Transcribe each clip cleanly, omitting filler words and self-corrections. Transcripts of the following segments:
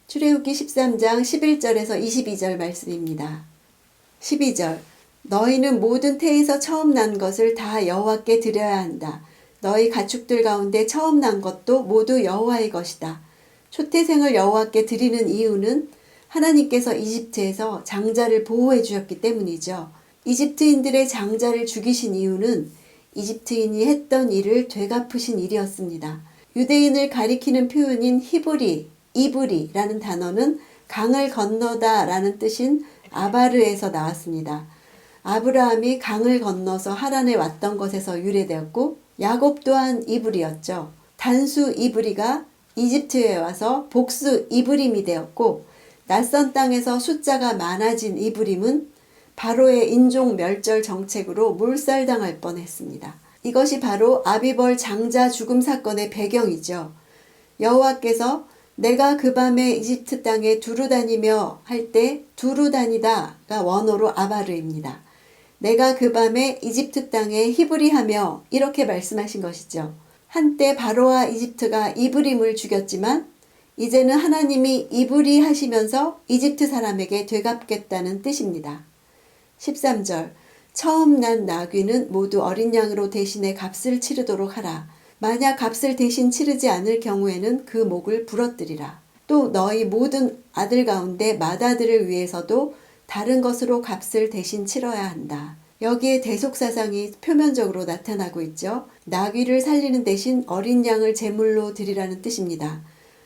출애굽기 13장 11절에서 22절 말씀입니다. 12절 너희는 모든 태에서 처음 난 것을 다 여호와께 드려야 한다. 너희 가축들 가운데 처음 난 것도 모두 여호와의 것이다. 초태생을 여호와께 드리는 이유는 하나님께서 이집트에서 장자를 보호해 주셨기 때문이죠. 이집트인들의 장자를 죽이신 이유는 이집트인이 했던 일을 되갚으신 일이었습니다. 유대인을 가리키는 표현인 이브리라는 단어는 강을 건너다 라는 뜻인 아바르에서 나왔습니다. 아브라함이 강을 건너서 하란에 왔던 것에서 유래되었고 야곱 또한 이브리였죠. 단수 이브리가 이집트에 와서 복수 이브림이 되었고 낯선 땅에서 숫자가 많아진 이브림은 바로의 인종 멸절 정책으로 몰살당할 뻔했습니다. 이것이 바로 아비벌 장자 죽음 사건의 배경이죠. 여호와께서 내가 그 밤에 이집트 땅에 두루 다니며 할 때 두루 다니다가 원어로 아바르입니다. 내가 그 밤에 이집트 땅에 히브리하며 이렇게 말씀하신 것이죠. 한때 바로와 이집트가 이브림을 죽였지만 이제는 하나님이 이브리 하시면서 이집트 사람에게 되갚겠다는 뜻입니다. 13절 처음 난 나귀는 모두 어린 양으로 대신해 값을 치르도록 하라. 만약 값을 대신 치르지 않을 경우에는 그 목을 부러뜨리라. 또 너희 모든 아들 가운데 맏아들을 위해서도 다른 것으로 값을 대신 치러야 한다. 여기에 대속사상이 표면적으로 나타나고 있죠. 나귀를 살리는 대신 어린 양을 제물로 드리라는 뜻입니다.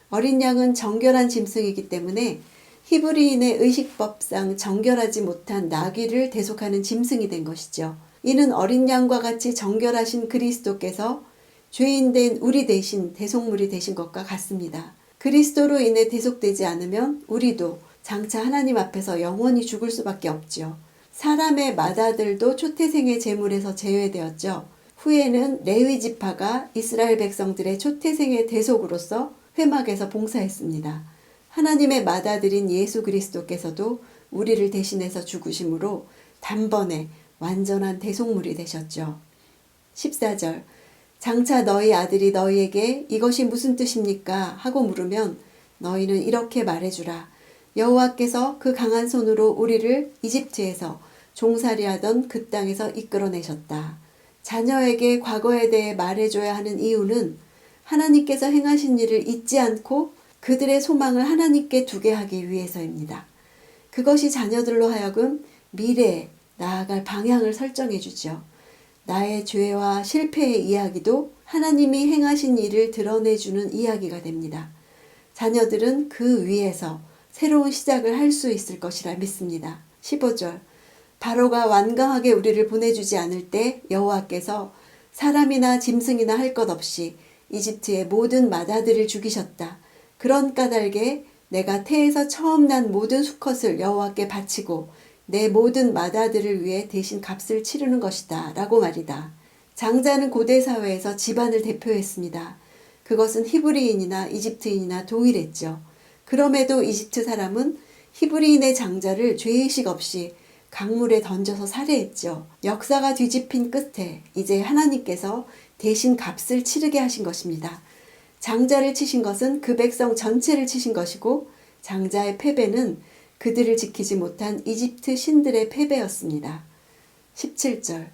어린 양은 정결한 짐승이기 때문에 히브리인의 의식법상 정결하지 못한 나귀를 대속하는 짐승이 된 것이죠. 이는 어린 양과 같이 정결하신 그리스도께서 죄인된 우리 대신 대속물이 되신 것과 같습니다. 그리스도로 인해 대속되지 않으면 우리도 장차 하나님 앞에서 영원히 죽을 수밖에 없죠. 사람의 맏아들도 초태생의 제물에서 제외되었죠. 후에는 레위 지파가 이스라엘 백성들의 초태생의 대속으로서 회막에서 봉사했습니다. 하나님의 맏아들인 예수 그리스도께서도 우리를 대신해서 죽으심으로 단번에 완전한 대속물이 되셨죠. 14절 장차 너희 아들이 너희에게 이것이 무슨 뜻입니까? 하고 물으면 너희는 이렇게 말해주라. 여호와께서 그 강한 손으로 우리를 이집트에서 종살이하던 그 땅에서 이끌어내셨다. 자녀에게 과거에 대해 말해줘야 하는 이유는 하나님께서 행하신 일을 잊지 않고 그들의 소망을 하나님께 두게 하기 위해서입니다. 그것이 자녀들로 하여금 미래에 나아갈 방향을 설정해 주죠. 나의 죄와 실패의 이야기도 하나님이 행하신 일을 드러내주는 이야기가 됩니다. 자녀들은 그 위에서 새로운 시작을 할 수 있을 것이라 믿습니다. 15절 바로가 완강하게 우리를 보내주지 않을 때 여호와께서 사람이나 짐승이나 할 것 없이 이집트의 모든 맏아들을 죽이셨다. 그런 까닭에 내가 태에서 처음 난 모든 수컷을 여호와께 바치고 내 모든 맏아들을 위해 대신 값을 치르는 것이다 라고 말이다. 장자는 고대 사회에서 집안을 대표했습니다. 그것은 히브리인이나 이집트인이나 동일했죠. 그럼에도 이집트 사람은 히브리인의 장자를 죄의식 없이 강물에 던져서 살해했죠. 역사가 뒤집힌 끝에 이제 하나님께서 대신 값을 치르게 하신 것입니다. 장자를 치신 것은 그 백성 전체를 치신 것이고 장자의 패배는 그들을 지키지 못한 이집트 신들의 패배였습니다. 17절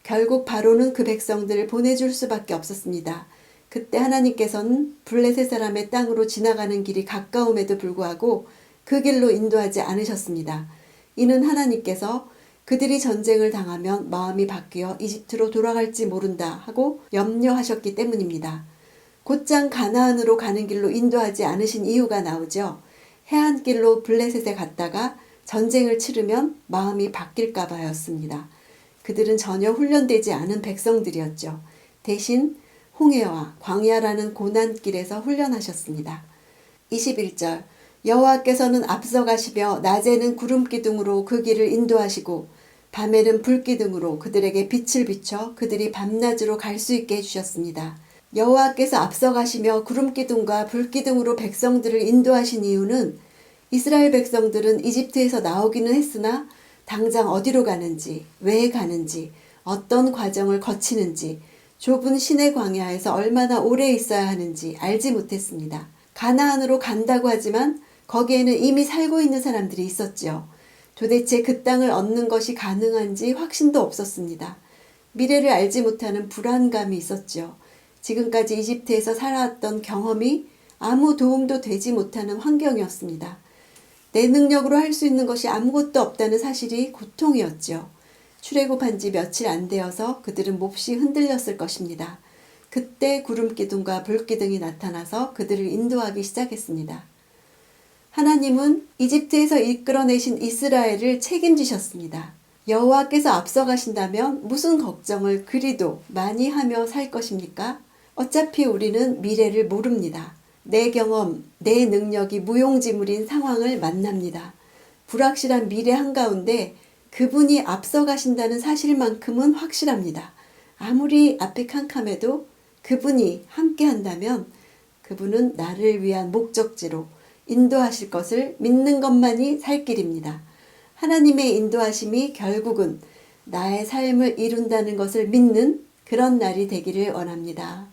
결국 바로는 그 백성들을 보내줄 수밖에 없었습니다. 그때 하나님께서는 블레셋 사람의 땅으로 지나가는 길이 가까움에도 불구하고 그 길로 인도하지 않으셨습니다. 이는 하나님께서 그들이 전쟁을 당하면 마음이 바뀌어 이집트로 돌아갈지 모른다 하고 염려하셨기 때문입니다. 곧장 가나안으로 가는 길로 인도하지 않으신 이유가 나오죠. 해안길로 블레셋에 갔다가 전쟁을 치르면 마음이 바뀔까 봐였습니다. 그들은 전혀 훈련되지 않은 백성들이었죠. 대신 홍해와 광야라는 고난길에서 훈련하셨습니다. 21절 여호와께서는 앞서가시며 낮에는 구름기둥으로 그 길을 인도하시고 밤에는 불기둥으로 그들에게 빛을 비춰 그들이 밤낮으로 갈 수 있게 해주셨습니다. 여호와께서 앞서가시며 구름기둥과 불기둥으로 백성들을 인도하신 이유는 이스라엘 백성들은 이집트에서 나오기는 했으나 당장 어디로 가는지, 왜 가는지, 어떤 과정을 거치는지, 좁은 시내 광야에서 얼마나 오래 있어야 하는지 알지 못했습니다. 가나안으로 간다고 하지만 거기에는 이미 살고 있는 사람들이 있었지요. 도대체 그 땅을 얻는 것이 가능한지 확신도 없었습니다. 미래를 알지 못하는 불안감이 있었지요. 지금까지 이집트에서 살아왔던 경험이 아무 도움도 되지 못하는 환경이었습니다. 내 능력으로 할 수 있는 것이 아무것도 없다는 사실이 고통이었지요. 출애굽한 지 며칠 안 되어서 그들은 몹시 흔들렸을 것입니다. 그때 구름기둥과 불기둥이 나타나서 그들을 인도하기 시작했습니다. 하나님은 이집트에서 이끌어내신 이스라엘을 책임지셨습니다. 여호와께서 앞서가신다면 무슨 걱정을 그리도 많이 하며 살 것입니까? 어차피 우리는 미래를 모릅니다. 내 경험, 내 능력이 무용지물인 상황을 만납니다. 불확실한 미래 한가운데 그분이 앞서가신다는 사실만큼은 확실합니다. 아무리 앞이 캄캄해도 그분이 함께한다면 그분은 나를 위한 목적지로 인도하실 것을 믿는 것만이 살 길입니다. 하나님의 인도하심이 결국은 나의 삶을 이룬다는 것을 믿는 그런 날이 되기를 원합니다.